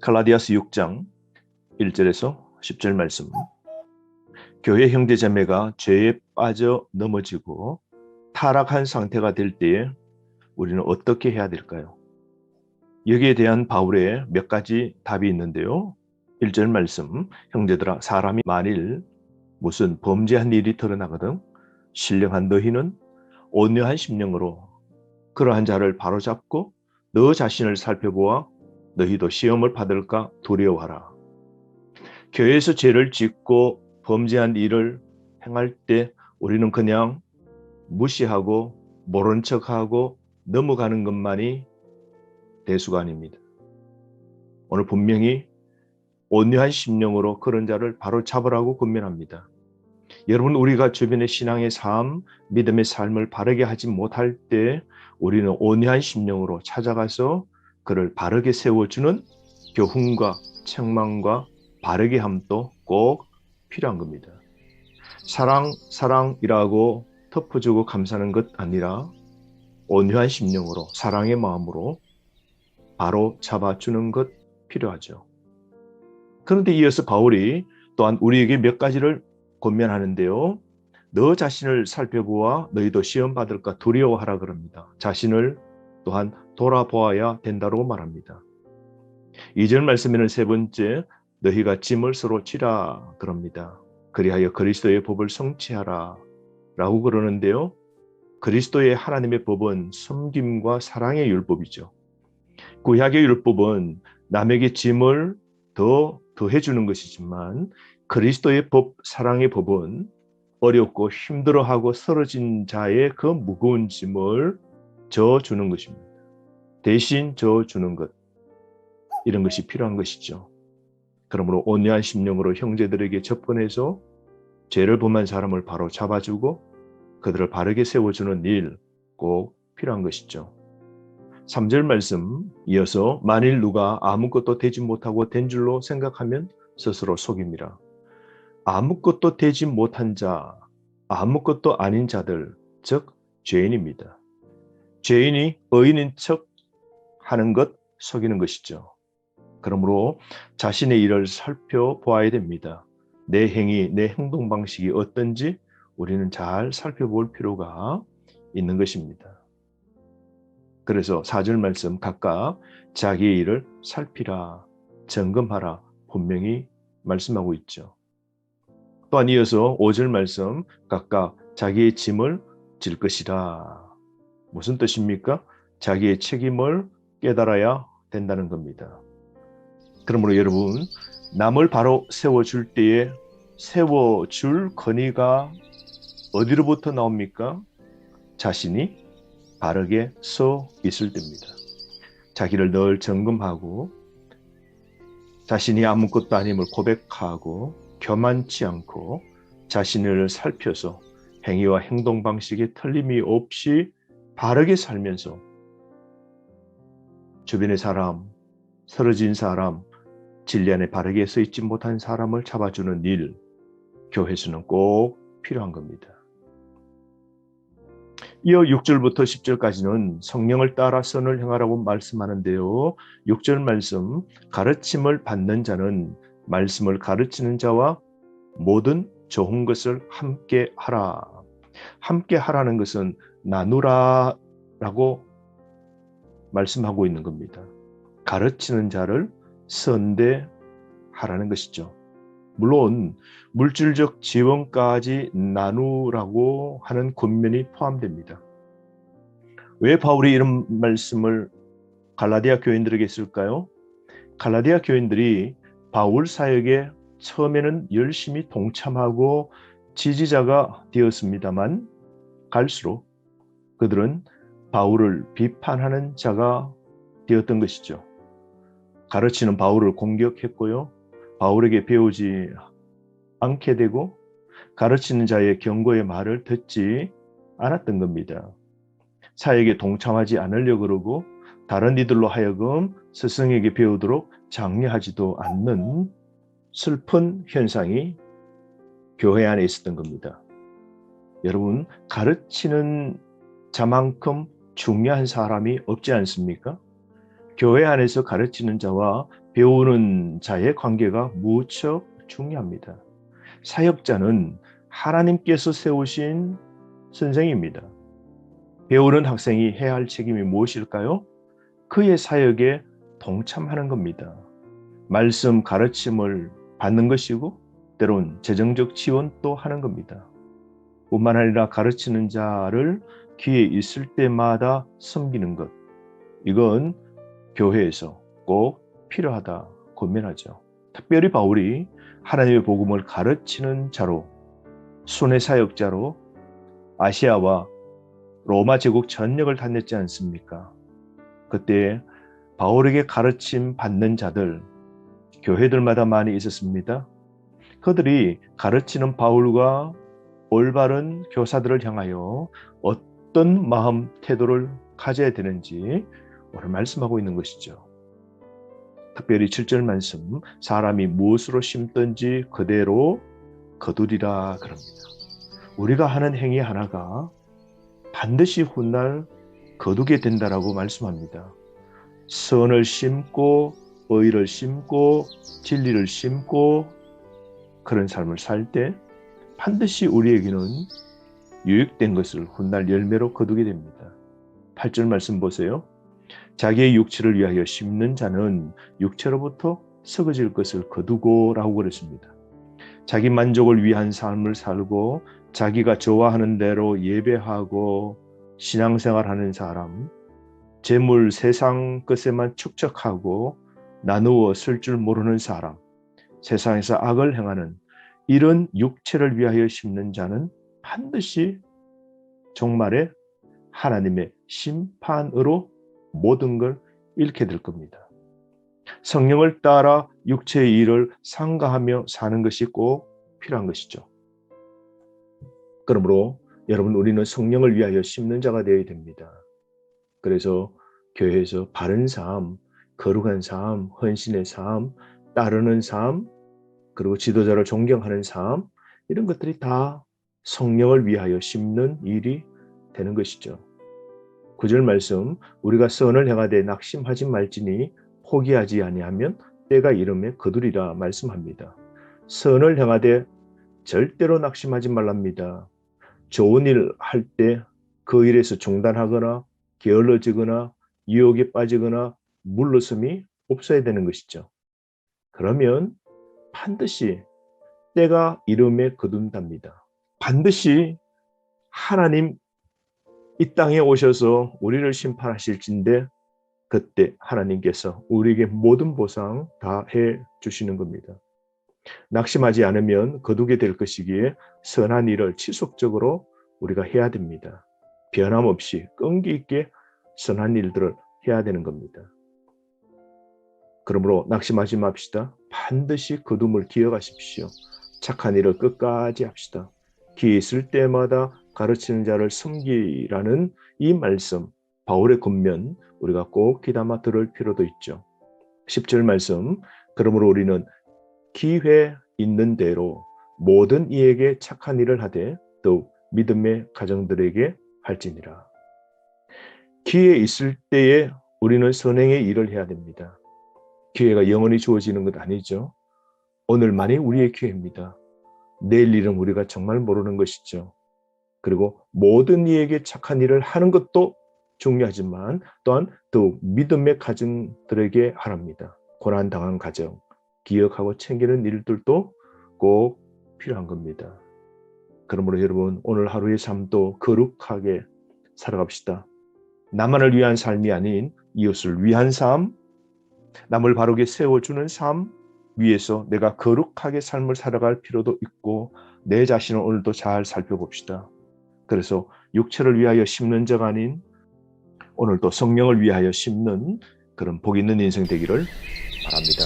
갈라디아서 6장 1절에서 10절 말씀. 교회 형제자매가 죄에 빠져 넘어지고 타락한 상태가 될 때에 우리는 어떻게 해야 될까요? 여기에 대한 바울의 몇 가지 답이 있는데요. 1절 말씀, 형제들아 사람이 만일 무슨 범죄한 일이 드러나거든 신령한 너희는 온유한 심령으로 그러한 자를 바로잡고 너 자신을 살펴보아 너희도 시험을 받을까 두려워하라. 교회에서 죄를 짓고 범죄한 일을 행할 때 우리는 그냥 무시하고 모른 척하고 넘어가는 것만이 대수가 아닙니다. 오늘 분명히 온유한 심령으로 그런 자를 바로 잡으라고 권면합니다. 여러분, 우리가 주변의 신앙의 삶, 믿음의 삶을 바르게 하지 못할 때 우리는 온유한 심령으로 찾아가서 그를 바르게 세워주는 교훈과 책망과 바르게 함도 꼭 필요한 겁니다. 사랑이라고 덮어주고 감싸는 것 아니라 온유한 심령으로 사랑의 마음으로 바로 잡아주는 것 필요하죠. 그런데 이어서 바울이 또한 우리에게 몇 가지를 권면하는데요. 너 자신을 살펴보아 너희도 시험 받을까 두려워하라 그럽니다. 자신을 또한 돌아보아야 된다고 말합니다. 2절 말씀에는 세 번째, 너희가 짐을 서로 지라 그럽니다. 그리하여 그리스도의 법을 성취하라 라고 그러는데요. 그리스도의 하나님의 법은 섬김과 사랑의 율법이죠. 구약의 율법은 남에게 짐을 더해주는 것이지만 그리스도의 법, 사랑의 법은 어렵고 힘들어하고 쓰러진 자의 그 무거운 짐을 져주는 것입니다. 대신 져주는 것, 이런 것이 필요한 것이죠. 그러므로 온유한 심령으로 형제들에게 접근해서 죄를 범한 사람을 바로 잡아주고 그들을 바르게 세워주는 일 꼭 필요한 것이죠. 3절 말씀 이어서 만일 누가 아무것도 되지 못하고 된 줄로 생각하면 스스로 속임이라. 아무것도 되지 못한 자, 아무것도 아닌 자들, 즉 죄인입니다. 죄인이 의인인 척 하는 것, 속이는 것이죠. 그러므로 자신의 일을 살펴보아야 됩니다. 내 행위, 내 행동 방식이 어떤지 우리는 잘 살펴볼 필요가 있는 것입니다. 그래서 4절 말씀 각각 자기의 일을 살피라, 점검하라 분명히 말씀하고 있죠. 또한 이어서 5절 말씀 각각 자기의 짐을 질 것이라. 무슨 뜻입니까? 자기의 책임을 깨달아야 된다는 겁니다. 그러므로 여러분, 남을 바로 세워줄 때에 세워줄 권위가 어디로부터 나옵니까? 자신이 바르게 서 있을 때입니다. 자기를 늘 점검하고 자신이 아무것도 아님을 고백하고 교만치 않고 자신을 살펴서 행위와 행동 방식에 틀림이 없이 바르게 살면서 주변의 사람, 쓰러진 사람, 진리 안에 바르게 서 있지 못한 사람을 잡아주는 일, 교회에서는 꼭 필요한 겁니다. 이어 6절부터 10절까지는 성령을 따라 선을 행하라고 말씀하는데요. 6절 말씀, 가르침을 받는 자는 말씀을 가르치는 자와 모든 좋은 것을 함께 하라. 함께 하라는 것은 나누라라고 말씀하고 있는 겁니다. 가르치는 자를 선대하라는 것이죠. 물론 물질적 지원까지 나누라고 하는 권면이 포함됩니다. 왜 바울이 이런 말씀을 갈라디아 교인들에게 했을까요? 갈라디아 교인들이 바울 사역에 처음에는 열심히 동참하고 지지자가 되었습니다만 갈수록 그들은 바울을 비판하는 자가 되었던 것이죠. 가르치는 바울을 공격했고요. 바울에게 배우지 않게 되고 가르치는 자의 경고의 말을 듣지 않았던 겁니다. 사역에 동참하지 않으려고 그러고 다른 이들로 하여금 스승에게 배우도록 장려하지도 않는 슬픈 현상이 교회 안에 있었던 겁니다. 여러분, 가르치는 자만큼 중요한 사람이 없지 않습니까? 교회 안에서 가르치는 자와 배우는 자의 관계가 무척 중요합니다. 사역자는 하나님께서 세우신 선생입니다. 배우는 학생이 해야 할 책임이 무엇일까요? 그의 사역에 동참하는 겁니다. 말씀 가르침을 받는 것이고 때론 재정적 지원도 하는 겁니다. 뿐만 아니라 가르치는 자를 기회 있을 때마다 섬기는 것, 이건 교회에서 꼭 필요하다 권면하죠. 특별히 바울이 하나님의 복음을 가르치는 자로, 순회 사역자로 아시아와 로마 제국 전역을 다녔지 않습니까? 그때 바울에게 가르침 받는 자들, 교회들마다 많이 있었습니다. 그들이 가르치는 바울과 올바른 교사들을 향하여 어떤 마음, 태도를 가져야 되는지 오늘 말씀하고 있는 것이죠. 특별히 7절 말씀, 사람이 무엇으로 심든지 그대로 거두리라 그럽니다. 우리가 하는 행위 하나가 반드시 훗날 거두게 된다라고 말씀합니다. 선을 심고 의를 심고 진리를 심고 그런 삶을 살 때 반드시 우리에게는 유익된 것을 훗날 열매로 거두게 됩니다. 8절 말씀 보세요. 자기의 육체를 위하여 심는 자는 육체로부터 썩어질 것을 거두고 라고 그랬습니다. 자기 만족을 위한 삶을 살고 자기가 좋아하는 대로 예배하고 신앙생활하는 사람, 재물 세상 것에만 축적하고 나누어 쓸 줄 모르는 사람, 세상에서 악을 행하는 이런 육체를 위하여 심는 자는 반드시 종말에 하나님의 심판으로 모든 걸 잃게 될 겁니다. 성령을 따라 육체의 일을 삼가하며 사는 것이 꼭 필요한 것이죠. 그러므로 여러분, 우리는 성령을 위하여 심는 자가 되어야 됩니다. 그래서 교회에서 바른 삶, 거룩한 삶, 헌신의 삶, 따르는 삶, 그리고 지도자를 존경하는 삶, 이런 것들이 다 성령을 위하여 심는 일이 되는 것이죠. 9절 말씀, 우리가 선을 행하되 낙심하지 말지니 포기하지 아니하면 때가 이름에 거두리라 말씀합니다. 선을 행하되 절대로 낙심하지 말랍니다. 좋은 일 할 때 그 일에서 중단하거나 게을러지거나 유혹에 빠지거나 물러섬이 없어야 되는 것이죠. 그러면 반드시 때가 이름에 거둔답니다. 반드시 하나님 이 땅에 오셔서 우리를 심판하실진데 그때 하나님께서 우리에게 모든 보상 다 해주시는 겁니다. 낙심하지 않으면 거두게 될 것이기에 선한 일을 지속적으로 우리가 해야 됩니다. 변함없이 끈기 있게 선한 일들을 해야 되는 겁니다. 그러므로 낙심하지 맙시다. 반드시 거둠을 기억하십시오. 착한 일을 끝까지 합시다. 기회 있을 때마다 가르치는 자를 섬기라는 이 말씀, 바울의 권면 우리가 꼭 귀담아 들을 필요도 있죠. 10절 말씀, 그러므로 우리는 기회 있는 대로 모든 이에게 착한 일을 하되 더욱 믿음의 가정들에게 할지니라. 기회 있을 때에 우리는 선행의 일을 해야 됩니다. 기회가 영원히 주어지는 것 아니죠. 오늘만이 우리의 기회입니다. 내일 일은 우리가 정말 모르는 것이죠. 그리고 모든 이에게 착한 일을 하는 것도 중요하지만 또한 더욱 믿음의 가정들에게 하랍니다. 고난당한 가정, 기억하고 챙기는 일들도 꼭 필요한 겁니다. 그러므로 여러분, 오늘 하루의 삶도 거룩하게 살아갑시다. 나만을 위한 삶이 아닌 이웃을 위한 삶, 남을 바르게 세워주는 삶 위에서 내가 거룩하게 삶을 살아갈 필요도 있고 내 자신을 오늘도 잘 살펴봅시다. 그래서 육체를 위하여 심는 자가 아닌 오늘도 성령을 위하여 심는 그런 복 있는 인생 되기를 바랍니다.